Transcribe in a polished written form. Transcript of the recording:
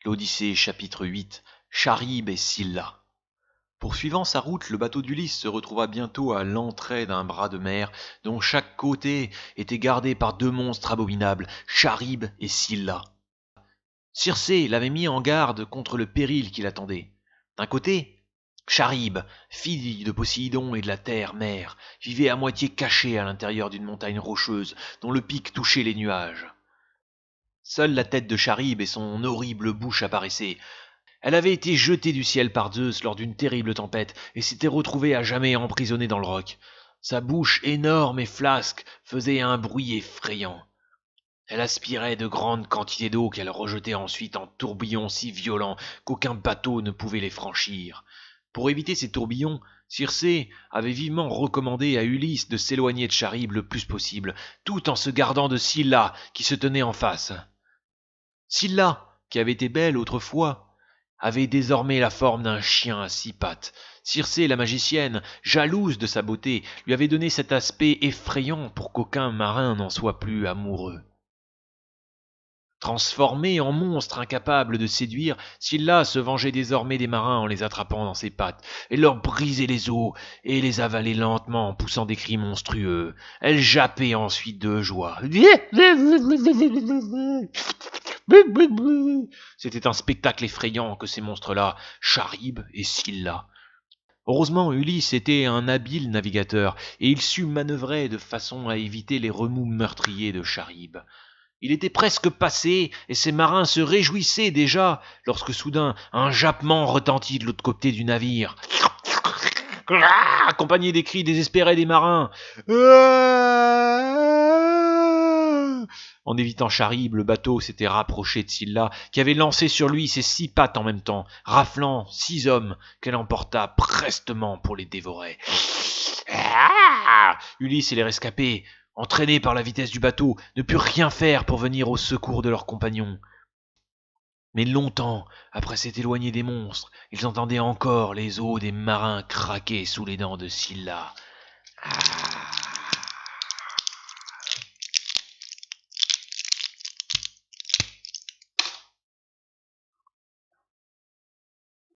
L'Odyssée chapitre 8, Charybde et Scylla. Poursuivant sa route, le bateau d'Ulysse se retrouva bientôt à l'entrée d'un bras de mer dont chaque côté était gardé par deux monstres abominables, Charybde et Scylla. Circé l'avait mis en garde contre le péril qui l'attendait. D'un côté, Charybde, fille de Poséidon et de la terre-mère, vivait à moitié cachée à l'intérieur d'une montagne rocheuse dont le pic touchait les nuages. Seule la tête de Charybde et son horrible bouche apparaissaient. Elle avait été jetée du ciel par Zeus lors d'une terrible tempête et s'était retrouvée à jamais emprisonnée dans le roc. Sa bouche énorme et flasque faisait un bruit effrayant. Elle aspirait de grandes quantités d'eau qu'elle rejetait ensuite en tourbillons si violents qu'aucun bateau ne pouvait les franchir. Pour éviter ces tourbillons, Circé avait vivement recommandé à Ulysse de s'éloigner de Charybde le plus possible, tout en se gardant de Scylla qui se tenait en face. Scylla, qui avait été belle autrefois, avait désormais la forme d'un chien à six pattes. Circé, la magicienne, jalouse de sa beauté, lui avait donné cet aspect effrayant pour qu'aucun marin n'en soit plus amoureux. Transformée en monstre incapable de séduire, Scylla se vengeait désormais des marins en les attrapant dans ses pattes. Elle leur brisait les os et les avalait lentement en poussant des cris monstrueux. Elle jappait ensuite de joie. C'était un spectacle effrayant que ces monstres-là, Charybde et Scylla. Heureusement, Ulysse était un habile navigateur, et il sut manœuvrer de façon à éviter les remous meurtriers de Charybde. Il était presque passé, et ses marins se réjouissaient déjà, lorsque soudain un jappement retentit de l'autre côté du navire, accompagné des cris désespérés des marins. En évitant Charybde, le bateau s'était rapproché de Scylla, qui avait lancé sur lui ses 6 pattes en même temps, raflant 6 hommes qu'elle emporta prestement pour les dévorer. Ulysse et les rescapés, entraînés par la vitesse du bateau, ne purent rien faire pour venir au secours de leurs compagnons. Mais longtemps, après s'être éloignés des monstres, ils entendaient encore les os des marins craquer sous les dents de Scylla.